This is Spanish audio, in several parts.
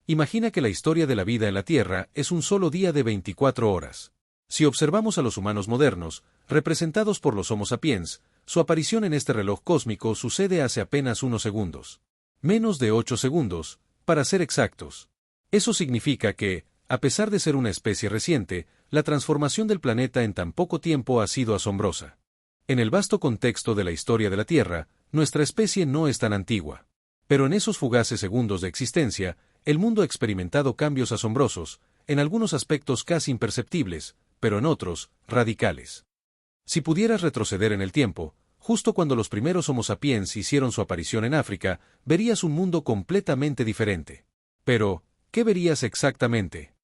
Imagina que la historia de la vida en la Tierra es un solo día de 24 horas. Si observamos a los humanos modernos, representados por los Homo sapiens, su aparición en este reloj cósmico sucede hace apenas unos segundos. Menos de 8 segundos, para ser exactos. Eso significa que, a pesar de ser una especie reciente, la transformación del planeta en tan poco tiempo ha sido asombrosa. En el vasto contexto de la historia de la Tierra, nuestra especie no es tan antigua. Pero en esos fugaces segundos de existencia, el mundo ha experimentado cambios asombrosos, en algunos aspectos casi imperceptibles, pero en otros, radicales. Si pudieras retroceder en el tiempo, justo cuando los primeros Homo sapiens hicieron su aparición en África, verías un mundo completamente diferente. Pero, ¿qué verías exactamente?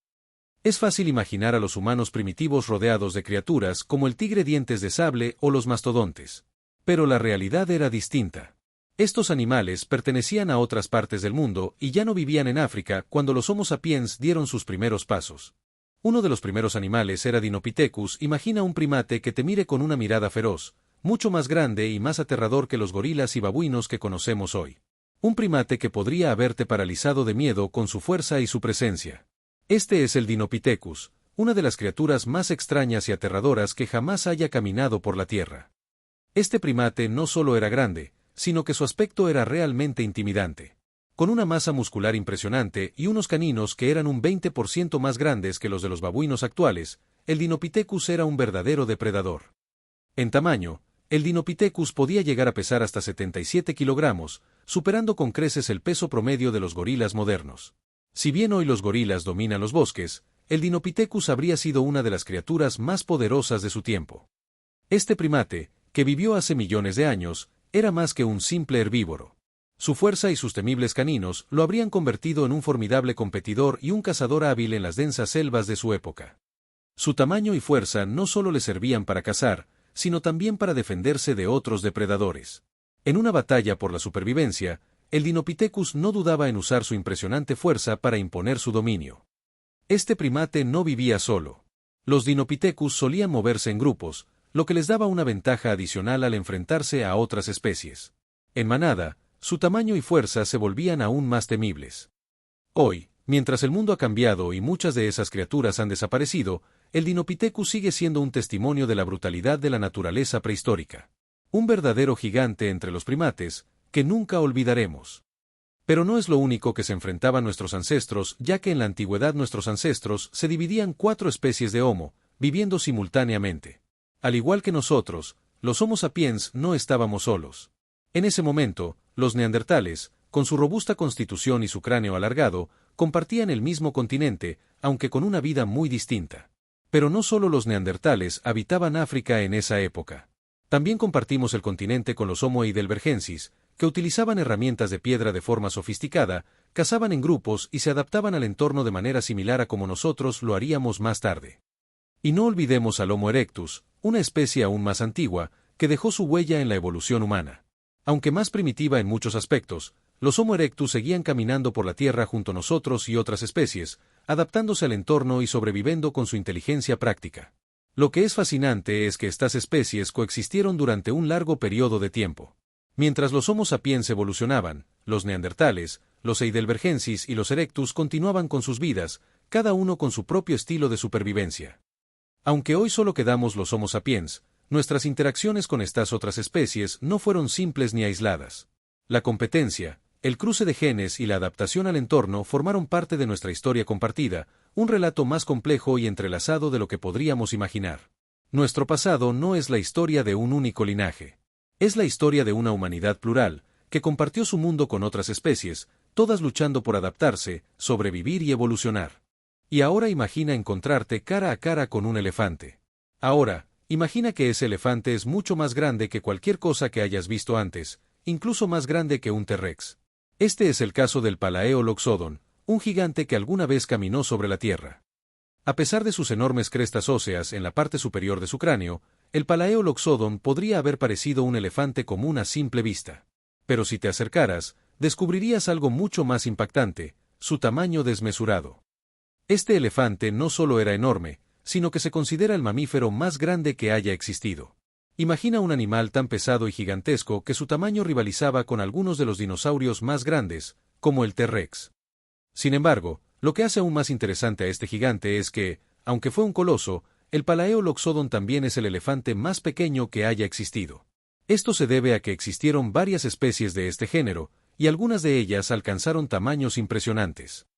Es fácil imaginar a los humanos primitivos rodeados de criaturas como el tigre dientes de sable o los mastodontes. Pero la realidad era distinta. Estos animales pertenecían a otras partes del mundo y ya no vivían en África cuando los Homo sapiens dieron sus primeros pasos. Uno de los primeros animales era Dinopithecus. Imagina un primate que te mire con una mirada feroz, mucho más grande y más aterrador que los gorilas y babuinos que conocemos hoy. Un primate que podría haberte paralizado de miedo con su fuerza y su presencia. Este es el Dinopithecus, una de las criaturas más extrañas y aterradoras que jamás haya caminado por la Tierra. Este primate no solo era grande, sino que su aspecto era realmente intimidante. Con una masa muscular impresionante y unos caninos que eran un 20% más grandes que los de los babuinos actuales, el Dinopithecus era un verdadero depredador. En tamaño, el Dinopithecus podía llegar a pesar hasta 77 kilogramos, superando con creces el peso promedio de los gorilas modernos. Si bien hoy los gorilas dominan los bosques, el Dinopithecus habría sido una de las criaturas más poderosas de su tiempo. Este primate, que vivió hace millones de años, era más que un simple herbívoro. Su fuerza y sus temibles caninos lo habrían convertido en un formidable competidor y un cazador hábil en las densas selvas de su época. Su tamaño y fuerza no solo le servían para cazar, sino también para defenderse de otros depredadores. En una batalla por la supervivencia, el Dinopithecus no dudaba en usar su impresionante fuerza para imponer su dominio. Este primate no vivía solo. Los Dinopithecus solían moverse en grupos, lo que les daba una ventaja adicional al enfrentarse a otras especies. En manada, su tamaño y fuerza se volvían aún más temibles. Hoy, mientras el mundo ha cambiado y muchas de esas criaturas han desaparecido, el Dinopithecus sigue siendo un testimonio de la brutalidad de la naturaleza prehistórica. Un verdadero gigante entre los primates, que nunca olvidaremos. Pero no es lo único que se enfrentaban nuestros ancestros, ya que en la antigüedad nuestros ancestros se dividían 4 especies de Homo, viviendo simultáneamente. Al igual que nosotros, los Homo sapiens no estábamos solos. En ese momento, los neandertales, con su robusta constitución y su cráneo alargado, compartían el mismo continente, aunque con una vida muy distinta. Pero no solo los neandertales habitaban África en esa época. También compartimos el continente con los Homo heidelbergensis, que utilizaban herramientas de piedra de forma sofisticada, cazaban en grupos y se adaptaban al entorno de manera similar a como nosotros lo haríamos más tarde. Y no olvidemos al Homo erectus, una especie aún más antigua, que dejó su huella en la evolución humana. Aunque más primitiva en muchos aspectos, los Homo erectus seguían caminando por la Tierra junto a nosotros y otras especies, adaptándose al entorno y sobreviviendo con su inteligencia práctica. Lo que es fascinante es que estas especies coexistieron durante un largo periodo de tiempo. Mientras los Homo sapiens evolucionaban, los neandertales, los heidelbergensis y los erectus continuaban con sus vidas, cada uno con su propio estilo de supervivencia. Aunque hoy solo quedamos los Homo sapiens, nuestras interacciones con estas otras especies no fueron simples ni aisladas. La competencia, el cruce de genes y la adaptación al entorno formaron parte de nuestra historia compartida, un relato más complejo y entrelazado de lo que podríamos imaginar. Nuestro pasado no es la historia de un único linaje. Es la historia de una humanidad plural, que compartió su mundo con otras especies, todas luchando por adaptarse, sobrevivir y evolucionar. Y ahora imagina encontrarte cara a cara con un elefante. Ahora, imagina que ese elefante es mucho más grande que cualquier cosa que hayas visto antes, incluso más grande que un T-Rex. Este es el caso del Palaeoloxodon, un gigante que alguna vez caminó sobre la Tierra. A pesar de sus enormes crestas óseas en la parte superior de su cráneo, el Palaeoloxodon podría haber parecido un elefante común a simple vista. Pero si te acercaras, descubrirías algo mucho más impactante, su tamaño desmesurado. Este elefante no solo era enorme, sino que se considera el mamífero más grande que haya existido. Imagina un animal tan pesado y gigantesco que su tamaño rivalizaba con algunos de los dinosaurios más grandes, como el T-Rex. Sin embargo, lo que hace aún más interesante a este gigante es que, aunque fue un coloso, el Palaeoloxodon también es el elefante más pequeño que haya existido. Esto se debe a que existieron varias especies de este género, y algunas de ellas alcanzaron tamaños impresionantes.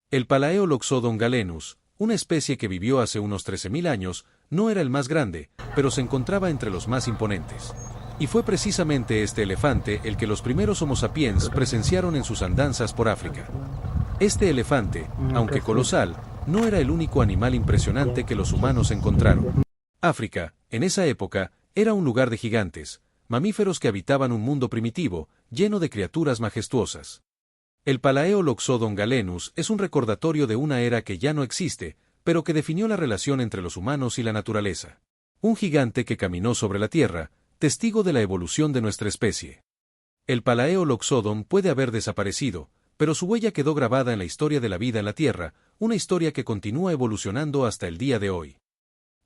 El Palaeoloxodon galenus, una especie que vivió hace unos 13.000 años, no era el más grande, pero se encontraba entre los más imponentes. Y fue precisamente este elefante el que los primeros Homo sapiens presenciaron en sus andanzas por África. Este elefante, aunque colosal, no era el único animal impresionante que los humanos encontraron. África, en esa época, era un lugar de gigantes, mamíferos que habitaban un mundo primitivo, lleno de criaturas majestuosas. El Palaeoloxodon galenus es un recordatorio de una era que ya no existe, pero que definió la relación entre los humanos y la naturaleza. Un gigante que caminó sobre la Tierra, testigo de la evolución de nuestra especie. El Palaeoloxodon puede haber desaparecido, pero su huella quedó grabada en la historia de la vida en la Tierra, una historia que continúa evolucionando hasta el día de hoy.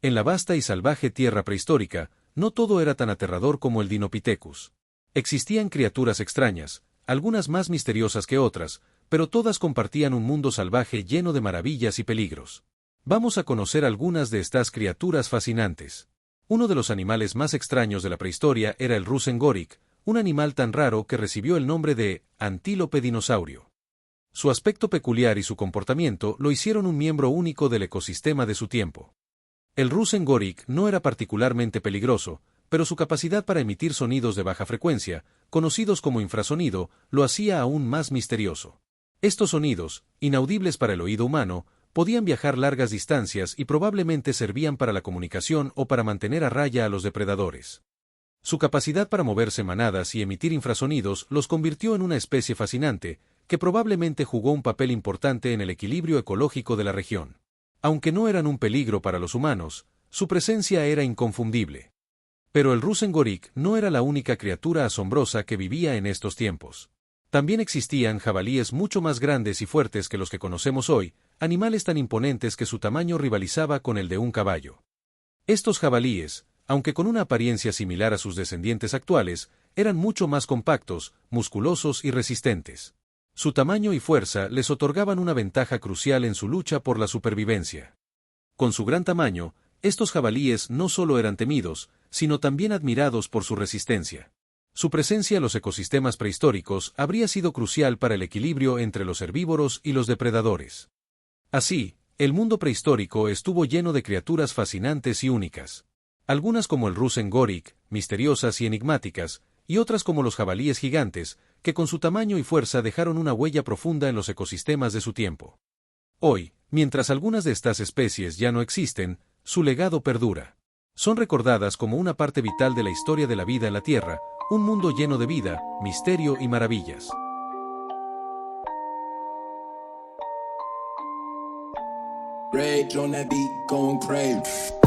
En la vasta y salvaje Tierra prehistórica, no todo era tan aterrador como el Dinopithecus. Existían criaturas extrañas, algunas más misteriosas que otras, pero todas compartían un mundo salvaje lleno de maravillas y peligros. Vamos a conocer algunas de estas criaturas fascinantes. Uno de los animales más extraños de la prehistoria era el Rusengoric, un animal tan raro que recibió el nombre de antílope dinosaurio. Su aspecto peculiar y su comportamiento lo hicieron un miembro único del ecosistema de su tiempo. El Rusengoric no era particularmente peligroso, pero su capacidad para emitir sonidos de baja frecuencia, conocidos como infrasonido, lo hacía aún más misterioso. Estos sonidos, inaudibles para el oído humano, podían viajar largas distancias y probablemente servían para la comunicación o para mantener a raya a los depredadores. Su capacidad para moverse en manadas y emitir infrasonidos los convirtió en una especie fascinante, que probablemente jugó un papel importante en el equilibrio ecológico de la región. Aunque no eran un peligro para los humanos, su presencia era inconfundible. Pero el Rusengoric no era la única criatura asombrosa que vivía en estos tiempos. También existían jabalíes mucho más grandes y fuertes que los que conocemos hoy, animales tan imponentes que su tamaño rivalizaba con el de un caballo. Estos jabalíes, aunque con una apariencia similar a sus descendientes actuales, eran mucho más compactos, musculosos y resistentes. Su tamaño y fuerza les otorgaban una ventaja crucial en su lucha por la supervivencia. Con su gran tamaño, estos jabalíes no solo eran temidos, sino también admirados por su resistencia. Su presencia en los ecosistemas prehistóricos habría sido crucial para el equilibrio entre los herbívoros y los depredadores. Así, el mundo prehistórico estuvo lleno de criaturas fascinantes y únicas. Algunas como el Rusengoric, misteriosas y enigmáticas, y otras como los jabalíes gigantes, que con su tamaño y fuerza dejaron una huella profunda en los ecosistemas de su tiempo. Hoy, mientras algunas de estas especies ya no existen, su legado perdura. Son recordadas como una parte vital de la historia de la vida en la Tierra, un mundo lleno de vida, misterio y maravillas. Rage on that beat, going crazy.